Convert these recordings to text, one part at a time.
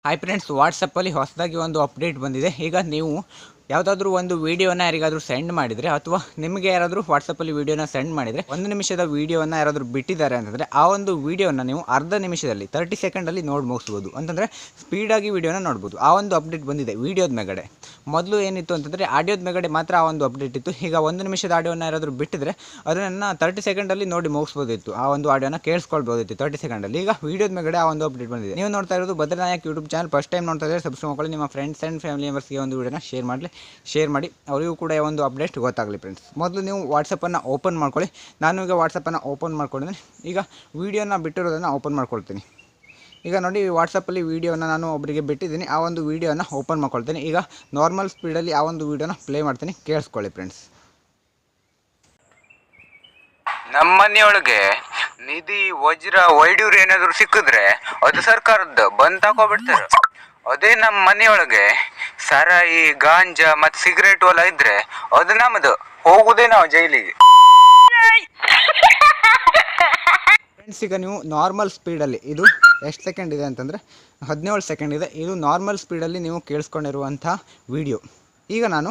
Hi friends, ವಾಟ್ಸಪ್ಪಲ್ಲಿ ಹೊಸದಾಗಿ ಒಂದು ಅಪ್ಡೇಟ್ ಬಂದಿದೆ. ಈಗ ನೀವು ಯಾವುದಾದ್ರೂ ಒಂದು ವೀಡಿಯೋನ ಯಾರಿಗಾದರೂ ಸೆಂಡ್ ಮಾಡಿದರೆ ಅಥವಾ ನಿಮಗೆ ಯಾರಾದರೂ ವಾಟ್ಸಪ್ಪಲ್ಲಿ ವೀಡಿಯೋನ ಸೆಂಡ್ ಮಾಡಿದರೆ 1 ನಿಮಿಷದ ವೀಡಿಯೋನ ಯಾರಾದರೂ ಬಿಟ್ಟಿದ್ದಾರೆ ಅಂತಂದರೆ ಆ ಒಂದು ವೀಡಿಯೋನ ನೀವು ಅರ್ಧ ನಿಮಿಷದಲ್ಲಿ 30 ಸೆಕೆಂಡಲ್ಲಿ ನೋಡಿ ಮುಗಿಸ್ಬೋದು. ಅಂತಂದರೆ ಸ್ಪೀಡಾಗಿ ವೀಡಿಯೋನ ನೋಡ್ಬೋದು. ಆ ಒಂದು ಅಪ್ಡೇಟ್ ಬಂದಿದೆ ವೀಡಿಯೋದ ಮೇಗಡೆ. ಮೊದಲು ಏನಿತ್ತು ಅಂತಂದರೆ ಆಡಿಯೋದ ಮೇಗಡೆ ಮಾತ್ರ ಆ ಒಂದು ಅಪ್ಡೇಟ್ ಇತ್ತು. ಈಗ 1 ನಿಮಿಷದ ಆಡಿಯೋನ ಯಾರಾದರೂ ಬಿಟ್ಟಿದ್ರೆ ಅದನ್ನು 30 ಸೆಕೆಂಡಲ್ಲಿ ನೋಡಿ ಮುಗಿಸ್ಬೋದಿತ್ತು. ಆ ಒಂದು ಆಡಿಯೋನ ಕೇಳಿಸ್ಕೊಳ್ಬೋದಿತ್ತು 30 ಸೆಕೆಂಡಲ್ಲಿ. ಈಗ ವೀಡಿಯೋದ ಮೇಗಡೆ ಆ ಒಂದು ಅಪ್ಡೇಟ್ ಬಂದಿದೆ. ನೀವು ನೋಡ್ತಾ ಇರೋದು ಬದ್ರನಾಯಕ್ ಯೂಟ್ಯೂಬ್ ಚಾನಲ್. ಫಸ್ಟ್ ಟೈಮ್ ನೋಡ್ತಾ ಇದ್ದರೆ ಸಬ್ಸ್ಕ್ರೈಬ್ ಮಾಡ್ಕೊಳ್ಳಿ. ನಿಮ್ಮ ಫ್ರೆಂಡ್ಸ್ ಆ್ಯಂಡ್ ಫ್ಯಾಮಿಲಿ ಮೆಂಬರ್ಸ್ಗೆ ಒಂದು ವೀಡಿಯೋನ ಶೇರ್ ಮಾಡಿ ಅವರಿಗೂ ಕೂಡ ಒಂದು ಅಪ್ಡೇಟ್ ಗೊತ್ತಾಗಲಿ ಫ್ರೆಂಡ್ಸ್. ಮೊದಲು ನೀವು ವಾಟ್ಸಪ್ಪನ್ನು ಓಪನ್ ಮಾಡ್ಕೊಳ್ಳಿ. ನಾನು ಈಗ ವಾಟ್ಸಪ್ಪನ್ನು ಓಪನ್ ಮಾಡ್ಕೊಂಡಿದ್ದೀನಿ. ಈಗ ವೀಡಿಯೋನ ಬಿಟ್ಟಿರೋದನ್ನು ಓಪನ್ ಮಾಡ್ಕೊಳ್ತೀನಿ. ಈಗ ನೋಡಿ, ವಾಟ್ಸಪ್ಪಲ್ಲಿ ವೀಡಿಯೋನ ನಾನು ಒಬ್ಬರಿಗೆ ಬಿಟ್ಟಿದ್ದೀನಿ. ಆ ಒಂದು ವೀಡಿಯೋನ ಓಪನ್ ಮಾಡ್ಕೊಳ್ತೀನಿ. ಈಗ ನಾರ್ಮಲ್ ಸ್ಪೀಡಲ್ಲಿ ಆ ಒಂದು ವೀಡಿಯೋನ ಪ್ಲೇ ಮಾಡ್ತೀನಿ, ಕೇಳಿಸ್ಕೊಳ್ಳಿ ಫ್ರೆಂಡ್ಸ್. ನಮ್ಮ ಮನೆಯೊಳಗೆ ನಿಧಿ, ವಜ್ರ, ವೈಡೂರು ಏನಾದರೂ ಸಿಕ್ಕಿದ್ರೆ ಅದು ಸರ್ಕಾರದ್ದು, ಬಂದ್ ತಗೋಬಿಡ್ತಾರೆ. ಅದೇ ನಮ್ಮ ಮನೆಯೊಳಗೆ ಸರಾಯಿ, ಗಾಂಜಾ ಮತ್ತು ಸಿಗರೇಟ್ ಎಲ್ಲ ಇದ್ರೆ ಅದು ನಮ್ಮದು, ಹೋಗುದೇ ನಾವು ಜೈಲಿಗೆ. ಫ್ರೆಂಡ್ಸ್, ಈಗ ನೀವು ನಾರ್ಮಲ್ ಸ್ಪೀಡಲ್ಲಿ, ಇದು ಎಷ್ಟು ಸೆಕೆಂಡ್ ಇದೆ ಅಂತಂದರೆ 17 ಸೆಕೆಂಡ್ ಇದೆ. ಇದು ನಾರ್ಮಲ್ ಸ್ಪೀಡಲ್ಲಿ ನೀವು ಕೇಳಿಸ್ಕೊಂಡಿರುವಂಥ ವೀಡಿಯೋ. ಈಗ ನಾನು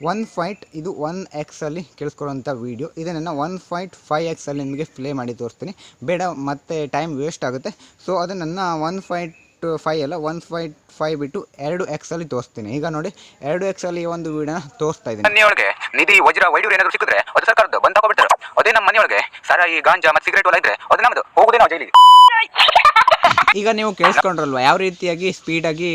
1x ಅಲ್ಲಿ ಕೇಳಿಸ್ಕೊಳ್ಳೋಂಥ ವೀಡಿಯೋ ಇದನ್ನು 1.5x ಅಲ್ಲಿ ನಿಮಗೆ ಪ್ಲೇ ಮಾಡಿ ತೋರಿಸ್ತೀನಿ. ಬೇಡ, ಮತ್ತೆ ಟೈಮ್ ವೇಸ್ಟ್ ಆಗುತ್ತೆ. ಸೊ ಅದನ್ನು 1.5 ಅಲ್ಲ, 1.5 ಬಿಟ್ಟು 2x ಅಲ್ಲಿ ತೋರಿಸ್ತೀನಿ. ಈಗ ನೋಡಿ, 2x ಅಲ್ಲಿ ಒಂದು ವೀಡಿಯೋನ ತೋರಿಸ್ತಾ ಇದ್ದೀನಿ. ಮನೆಯೊಳಗೆ ನಿಧಿ, ವಜ್ರ, ವೈಡೂರು ಏನಾದರೂ ಸಿಕ್ಕಿದ್ರೆ ಅದು ಸರ್ಕಾರದ್ದು, ಬಂದ್ ತಗೋಬಿಡ್ತಾರೆ. ಅದೇ ನಮ್ಮ ಮನೆಯೊಳಗೆ ಸರಾಯಿ, ಗಾಂಜಾ ಮತ್ತು ಸಿಗರೇಟ್ ಎಲ್ಲ ಇದ್ರೆ ಅದು ನಮ್ಮದು, ಹೋಗುದೇ ನಾವು ಜೈಲಿಗೆ. ಈಗ ನೀವು ಕೇಳಿಸ್ಕೊಂಡ್ರಲ್ವ ಯಾವ ರೀತಿಯಾಗಿ ಸ್ಪೀಡಾಗಿ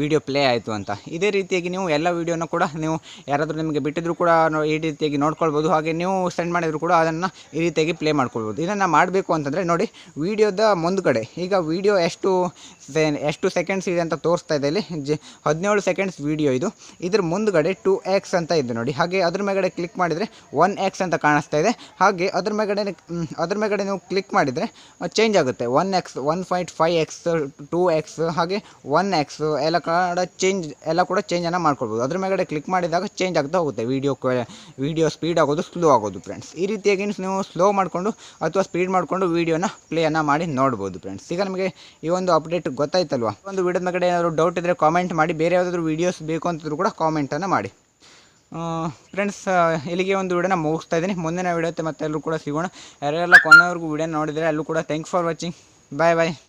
ವೀಡಿಯೋ ಪ್ಲೇ ಆಯಿತು ಅಂತ. ಇದೇ ರೀತಿಯಾಗಿ ನೀವು ಎಲ್ಲ ವೀಡಿಯೋನ ಕೂಡ ನೀವು ಯಾರಾದರೂ ನಿಮಗೆ ಬಿಟ್ಟಿದ್ರು ಕೂಡ ಈ ರೀತಿಯಾಗಿ ನೋಡ್ಕೊಳ್ಬೋದು. ಹಾಗೆ ನೀವು ಸೆಂಡ್ ಮಾಡಿದ್ರು ಕೂಡ ಅದನ್ನು ಈ ರೀತಿಯಾಗಿ ಪ್ಲೇ ಮಾಡ್ಕೊಳ್ಬೋದು. ಇದನ್ನು ಮಾಡಬೇಕು ಅಂತಂದರೆ ನೋಡಿ, ವೀಡಿಯೋದ ಮುಂದ್ಗಡೆ ಈಗ ವೀಡಿಯೋ ಎಷ್ಟು ಸೆಕೆಂಡ್ಸ್ ಇದೆ ಅಂತ ತೋರಿಸ್ತಾ ಇದೆ. ಇಲ್ಲಿ 17 ಸೆಕೆಂಡ್ಸ್ ವೀಡಿಯೋ ಇದು. ಇದ್ರ ಮುಂದ್ಗಡೆ 2x ಅಂತ ಇದೆ ನೋಡಿ. ಹಾಗೆ ಅದ್ರ ಮೇಗಡೆ ಕ್ಲಿಕ್ ಮಾಡಿದರೆ 1x ಅಂತ ಕಾಣಿಸ್ತಾ ಇದೆ. ಹಾಗೆ ಅದ್ರ ಮೇಗಡೆ ನೀವು ಕ್ಲಿಕ್ ಮಾಡಿದರೆ ಚೇಂಜ್ ಆಗುತ್ತೆ. 1x, 1.5x, 2x, ಹಾಗೆ 1x ಎಲ್ಲ ಕೂಡ ಚೇಂಜನ್ನು ಮಾಡ್ಕೊಳ್ಬೋದು. ಅದ್ರ ಮೇಗಡೆ ಕ್ಲಿಕ್ ಮಾಡಿದಾಗ ಚೇಂಜ್ ಆಗ್ತಾ ಹೋಗುತ್ತೆ ವೀಡಿಯೋ ಸ್ಪೀಡ್ ಆಗೋದು, ಸ್ಲೋ ಆಗೋದು ಫ್ರೆಂಡ್ಸ್. ಈ ರೀತಿಯಾಗಿ ನೀವು ಸ್ಲೋ ಮಾಡಿಕೊಂಡು ಅಥವಾ ಸ್ಪೀಡ್ ಮಾಡಿಕೊಂಡು ವೀಡಿಯೋನ ಪ್ಲೇಯನ್ನು ಮಾಡಿ ನೋಡ್ಬೋದು ಫ್ರೆಂಡ್ಸ್. ಈಗ ನಮಗೆ ಈ ಒಂದು ಅಪ್ಡೇಟ್ ಗೊತ್ತಾಯ್ತಲ್ವಾ? ಒಂದು ವೀಡಿಯೋದ ಮೇಗಡೆ ಏನಾದರೂ ಡೌಟ್ ಇದ್ದರೆ ಕಾಮೆಂಟ್ ಮಾಡಿ. ಬೇರೆ ಯಾವುದಾದ್ರೂ ವೀಡಿಯೋಸ್ ಬೇಕು ಅಂತಿದ್ರು ಕೂಡ ಕಾಮೆಂಟನ್ನು ಮಾಡಿ ಫ್ರೆಂಡ್ಸ್. ಇಲ್ಲಿಗೆ ಒಂದು ವೀಡಿಯೋನ ಮುಗಿಸ್ತಾ ಇದ್ದೀನಿ. ಮುಂದಿನ ವೀಡಿಯೋ ಮತ್ತೆ ಎಲ್ಲರೂ ಕೂಡ ಸಿಗೋಣ. ಯಾರೆಲ್ಲ ಕೊನೆವರೆಗೂ ವೀಡಿಯೋ ನೋಡಿದರೆ ಅಲ್ಲೂ ಕೂಡ thanks for watching. Bye bye.